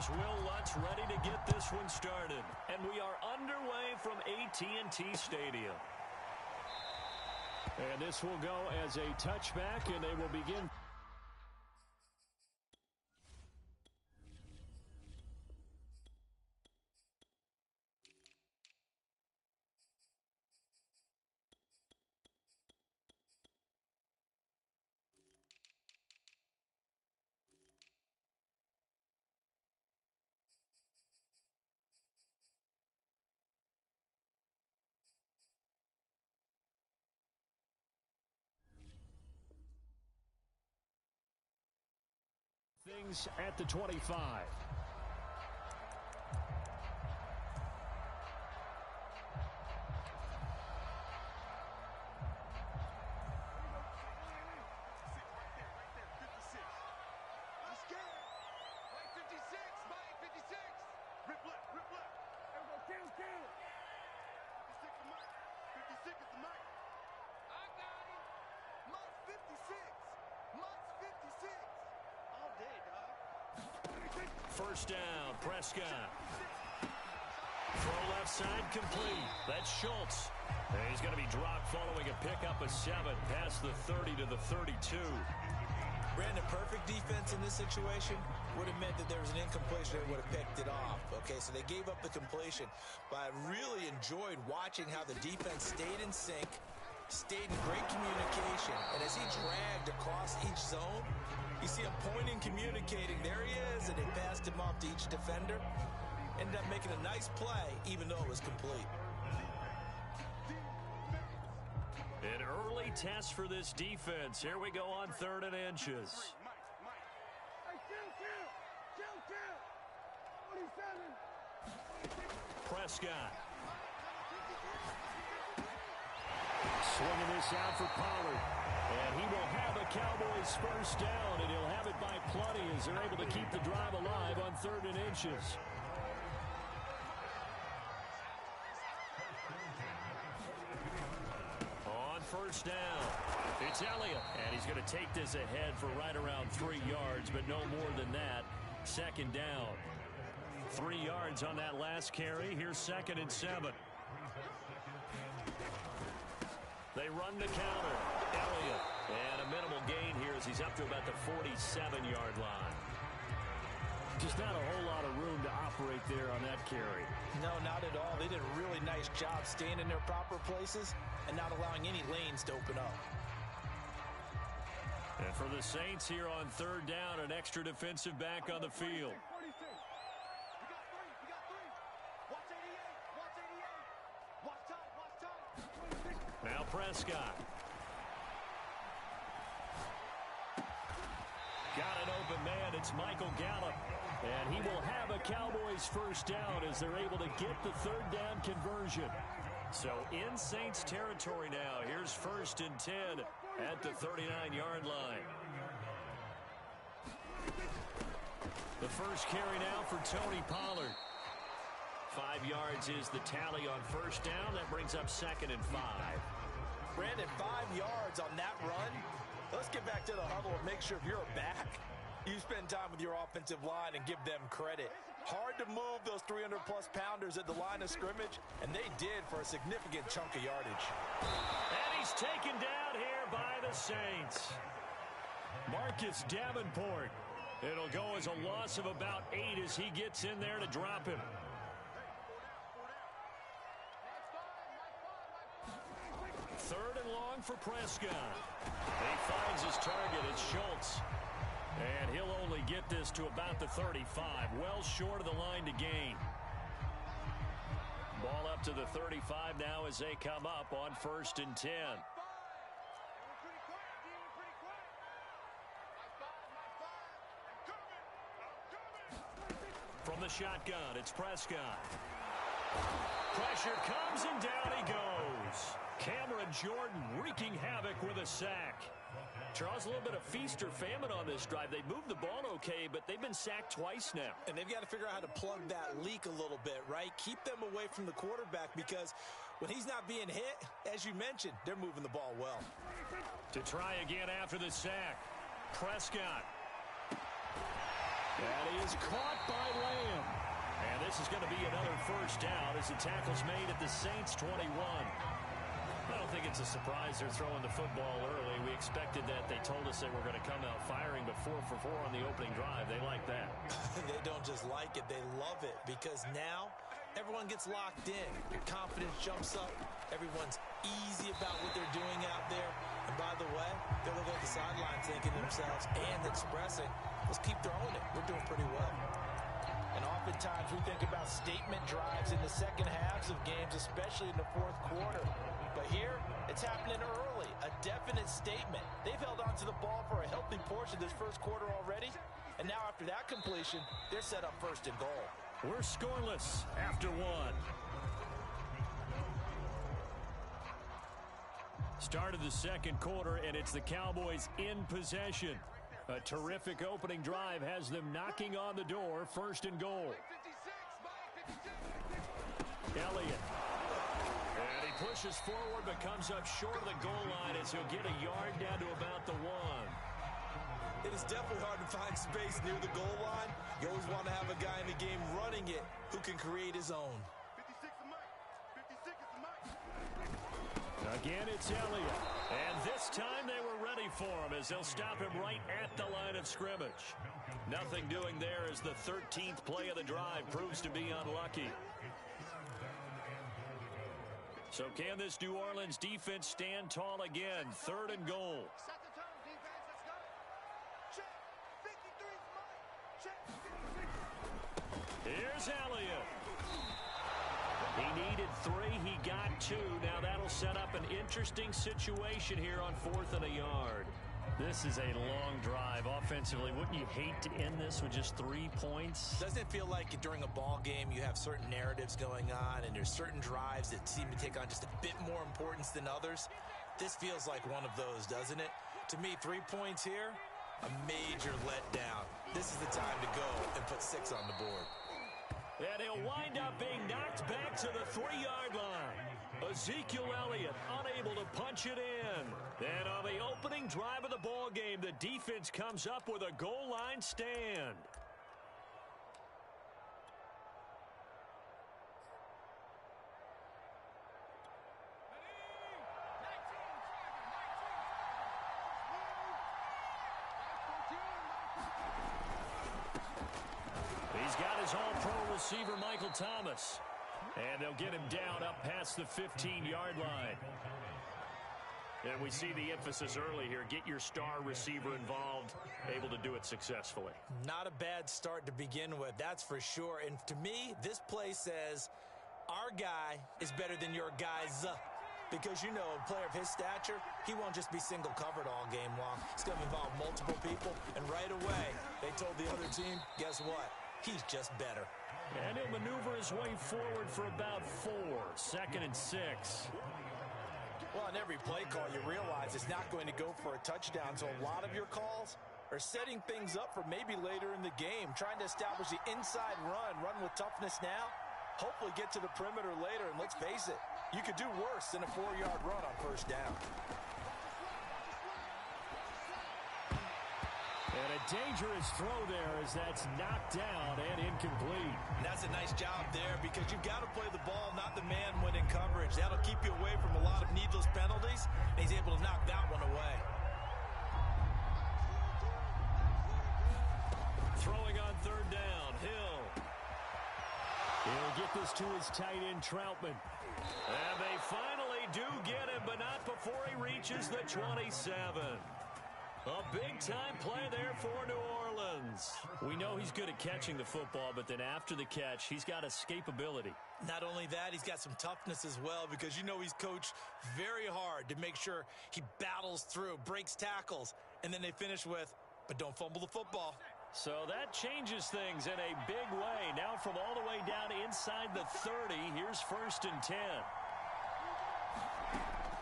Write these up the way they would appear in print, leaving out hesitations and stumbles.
Here's Will Lutz ready to get this one started. And we are underway from AT&T Stadium. And this will go as a touchback, and they will begin. Things at the 25. First down, Prescott. Throw left side complete. That's Schultz. And he's going to be dropped following a pickup of 7 past the 30 to the 32. Brandon, perfect defense in this situation would have meant that there was an incompletion. They would have picked it off. Okay, so they gave up the completion. But I really enjoyed watching how the defense stayed in sync, stayed in great communication. And as he dragged across each zone, you see him pointing, communicating. There he is, and they passed him off to each defender. Ended up making a nice play, even though it was complete. An early test for this defense. Here we go on 3rd and inches. Prescott. Swinging this out for Pollard. And he will have a Cowboys first down, and he'll have it by plenty as they're able to keep the drive alive on 3rd and inches. On first down, it's Elliott. And he's going to take this ahead for right around 3 yards, but no more than that. 2nd down. 3 yards on that last carry. Here's 2nd and 7. They run the counter. Elliott. And a minimal gain here as he's up to about the 47-yard line. Just not a whole lot of room to operate there on that carry. No, not at all. They did a really nice job staying in their proper places and not allowing any lanes to open up. And for the Saints here on 3rd down, an extra defensive back on the field. Now Prescott. Got an open man. It's Michael Gallup. And he will have a Cowboys first down as they're able to get the 3rd down conversion. So in Saints territory now. Here's 1st and 10 at the 39-yard line. The first carry now for Tony Pollard. 5 yards is the tally on first down. That brings up 2nd and 5. Brandon, 5 yards on that run. Let's get back to the huddle and make sure if you're a back, you spend time with your offensive line and give them credit. Hard to move those 300-plus pounders at the line of scrimmage, and they did for a significant chunk of yardage. And he's taken down here by the Saints. Marcus Davenport. It'll go as a loss of about 8 as he gets in there to drop him. Third and long for Prescott. He finds his target. It's Schultz. And he'll only get this to about the 35. Well short of the line to gain. Ball up to the 35 now as they come up on 1st and 10. From the shotgun, it's Prescott. Pressure comes and down he goes. Cameron Jordan wreaking havoc with a sack. Charles, a little bit of feast or famine on this drive. They moved the ball okay, but they've been sacked twice now. And they've got to figure out how to plug that leak a little bit, right? Keep them away from the quarterback because when he's not being hit, as you mentioned, they're moving the ball well. To try again after the sack, Prescott. And he is caught by Lamb. And this is going to be another first down as the tackle's made at the Saints 21. I don't think it's a surprise they're throwing the football early. We expected that. They told us they were going to come out firing, but 4 for 4 on the opening drive. They like that. They don't just like it, they love it, because now everyone gets locked in. Your confidence jumps up. Everyone's easy about what they're doing out there. And by the way, they're looking at the sideline thinking to themselves and expressing, let's keep throwing it. We're doing pretty well. And oftentimes we think about statement drives in the second halves of games, especially in the fourth quarter. But here, it's happening early, a definite statement. They've held on to the ball for a healthy portion of this first quarter already. And now after that completion, they're set up first and goal. We're scoreless after 1. Start of the second quarter, and it's the Cowboys in possession. A terrific opening drive has them knocking on the door, first and goal. Elliott. And he pushes forward but comes up short of the goal line as he'll get a yard down to about the 1. It is definitely hard to find space near the goal line. You always want to have a guy in the game running it who can create his own. Again, it's Elliott. And this time they were ready for him as they'll stop him right at the line of scrimmage. Nothing doing there as the 13th play of the drive proves to be unlucky. So can this New Orleans defense stand tall again? Third and goal. Here's Elliott. He needed 3. He got 2. Now that'll set up an interesting situation here on 4th and a yard. This is a long drive offensively. Wouldn't you hate to end this with just 3 points? Doesn't it feel like during a ball game you have certain narratives going on and there's certain drives that seem to take on just a bit more importance than others? This feels like one of those, doesn't it? To me, 3 points here, a major letdown. This is the time to go and put 6 on the board. And he'll wind up being knocked back to the 3-yard line. Ezekiel Elliott unable to punch it in. And on the opening drive of the ball game, the defense comes up with a goal line stand. He's got his all-pro receiver, Michael Thomas. And they'll get him down up past the 15-yard line. And we see the emphasis early here. Get your star receiver involved, able to do it successfully. Not a bad start to begin with, that's for sure. And to me, this play says our guy is better than your guys. Because, you know, a player of his stature, he won't just be single covered all game long. It's going to involve multiple people. And right away, they told the other team, guess what? He's just better. And he'll maneuver his way forward for about 4. 2nd and 6. Well, on every play call, you realize it's not going to go for a touchdown. So a lot of your calls are setting things up for maybe later in the game, trying to establish the inside run with toughness now, hopefully get to the perimeter later. And let's face it, you could do worse than a 4-yard run on first down. And a dangerous throw there as that's knocked down and incomplete. And that's a nice job there because you've got to play the ball, not the man when in coverage. That'll keep you away from a lot of needless penalties. And he's able to knock that one away. Throwing on 3rd down, Hill. He'll get this to his tight end, Troutman. And they finally do get him, but not before he reaches the 27. A big-time play there for New Orleans. We know he's good at catching the football, but then after the catch, he's got escapability. Not only that, he's got some toughness as well because you know he's coached very hard to make sure he battles through, breaks tackles, and then they finish with, but don't fumble the football. So that changes things in a big way. Now from all the way down inside the 30, here's 1st and 10.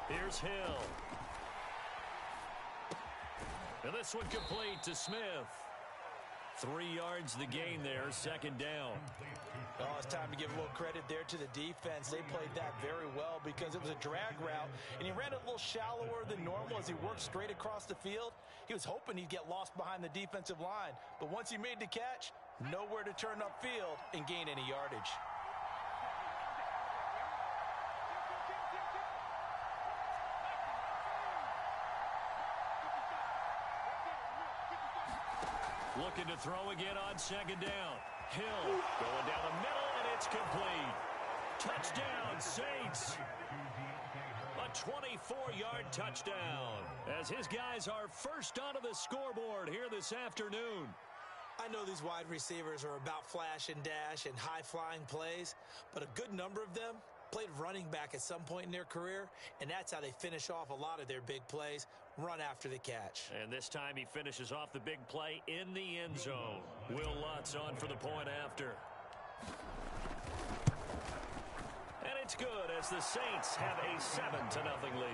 Here's Hill. And this one complete to Smith. 3 yards the gain there, 2nd down. Oh, it's time to give a little credit there to the defense. They played that very well because it was a drag route, and he ran it a little shallower than normal as he worked straight across the field. He was hoping he'd get lost behind the defensive line, but once he made the catch, nowhere to turn upfield and gain any yardage. Looking to throw again on second down. Hill going down the middle, and it's complete. Touchdown, Saints. A 24-yard touchdown as his guys are first onto the scoreboard here this afternoon. I know these wide receivers are about flash and dash and high-flying plays, but a good number of them played running back at some point in their career, and that's how they finish off a lot of their big plays, run after the catch. And this time he finishes off the big play in the end zone. Will Lutz on for the point after. And it's good as the Saints have a 7-0 lead.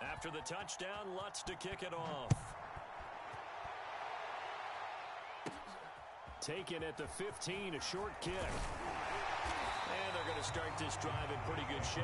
After the touchdown, Lutz to kick it off. Taken at the 15, a short kick. And they're going to start this drive in pretty good shape.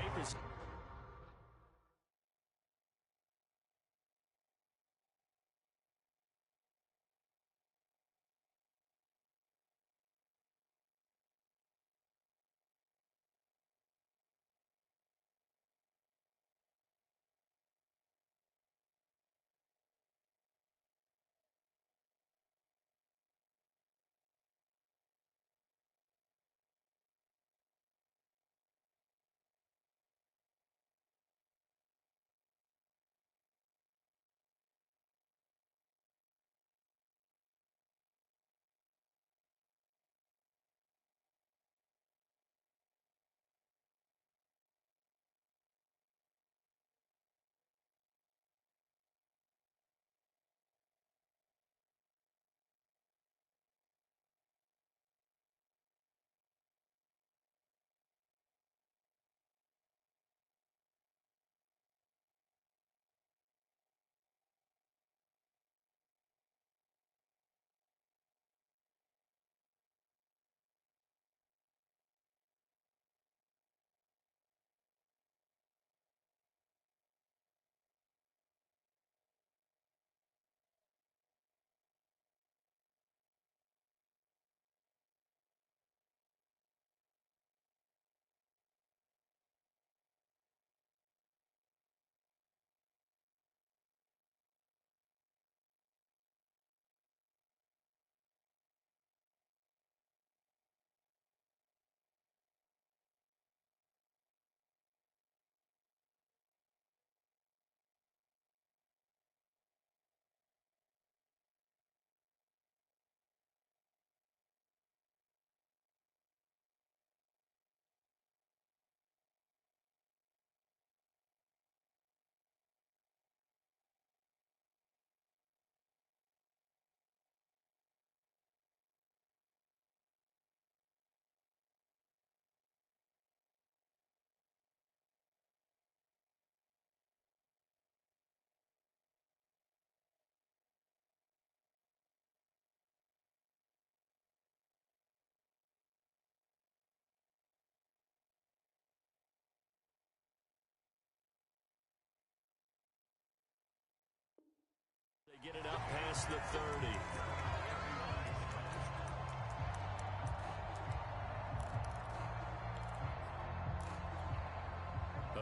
They get it up past the 30.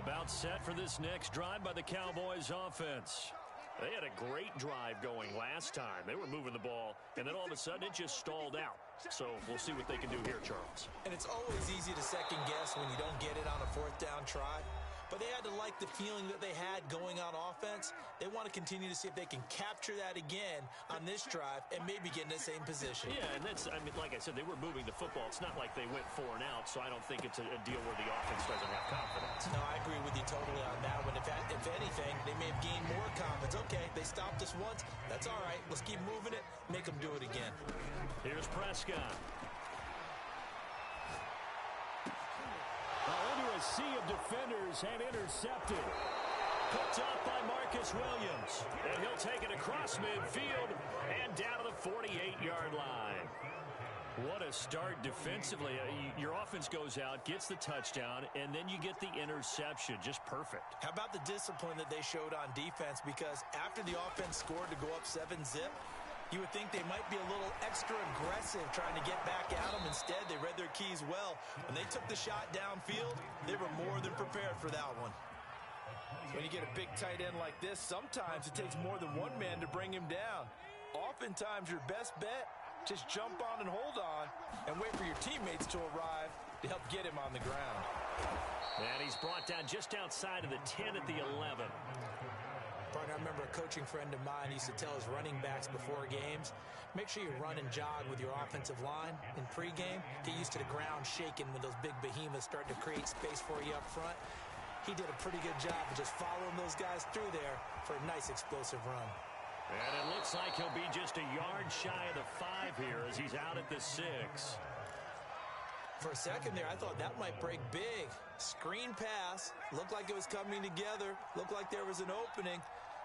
About set for this next drive by the Cowboys offense. They had a great drive going last time. They were moving the ball, and then all of a sudden it just stalled out. So we'll see what they can do here, Charles. And it's always easy to second guess when you don't get it on a fourth down try. But they had to like the feeling that they had going on offense. They want to continue to see if they can capture that again on this drive and maybe get in the same position. Yeah, and that's, I mean, like I said, they were moving the football. It's not like they went 4 and out, so I don't think it's a deal where the offense doesn't have confidence. No, I agree with you totally on that one. If anything, they may have gained more confidence. Okay, they stopped us once. That's all right. Let's keep moving it. Make them do it again. Here's Prescott. a sea of defenders and intercepted. Picked up by Marcus Williams. And he'll take it across midfield and down to the 48-yard line. What a start defensively. Your offense goes out, gets the touchdown, and then you get the interception. Just perfect. How about the discipline that they showed on defense? Because after the offense scored to go up 7-zip, you would think they might be a little extra aggressive trying to get back at them. Instead, they read their keys well. When they took the shot downfield, they were more than prepared for that one. When you get a big tight end like this, sometimes it takes more than one man to bring him down. Oftentimes, your best bet, just jump on and hold on and wait for your teammates to arrive to help get him on the ground. And he's brought down just outside of the 10 at the 11. Partner, I remember a coaching friend of mine used to tell his running backs before games, make sure you run and jog with your offensive line in pregame. Get used to the ground shaking when those big behemoths start to create space for you up front. He did a pretty good job of just following those guys through there for a nice explosive run. And it looks like he'll be just a yard shy of the 5 here as he's out at the 6. For a second there, I thought that might break big. Screen pass. Looked like it was coming together. Looked like there was an opening.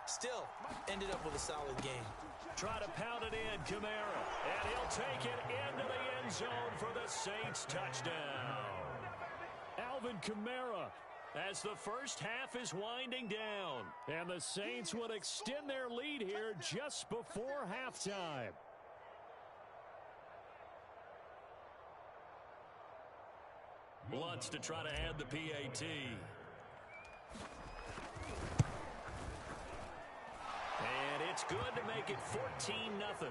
Still, ended up with a solid game. Try to pound it in, Kamara. And he'll take it into the end zone for the Saints touchdown. Alvin Kamara, as the first half is winding down. And the Saints would extend their lead here just before halftime. Lutz to try to add the PAT. And it's good to make it 14-0.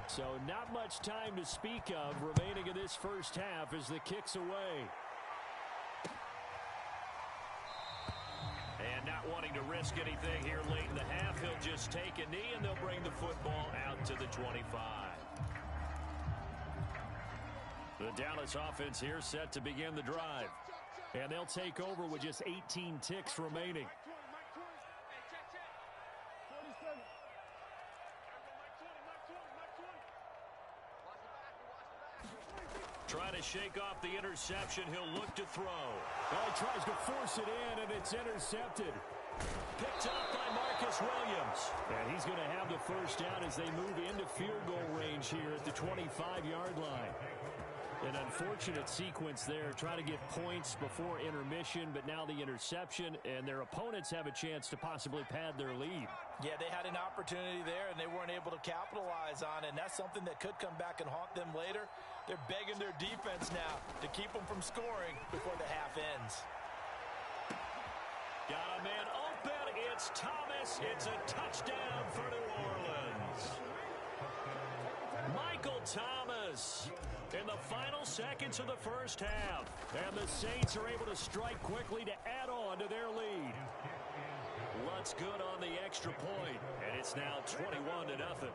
So not much time to speak of remaining in this first half as the kick's away. And not wanting to risk anything here late in the half, he'll just take a knee and they'll bring the football out to the 25. The Dallas offense here set to begin the drive. And they'll take over with just 18 ticks remaining. Trying to shake off the interception. He'll look to throw. Oh, he tries to force it in, and it's intercepted. Picked up by Marcus Williams. And he's going to have the first down as they move into field goal range here at the 25-yard line. An unfortunate sequence there, trying to get points before intermission, but now the interception, and their opponents have a chance to possibly pad their lead. Yeah, they had an opportunity there, and they weren't able to capitalize on it, and that's something that could come back and haunt them later. They're begging their defense now to keep them from scoring before the half ends. Got a man open. It's Thomas. It's a touchdown for New Orleans. Michael Thomas in the final seconds of the first half. And the Saints are able to strike quickly to add on to their lead. Lutz good on the extra point, and it's now 21-0.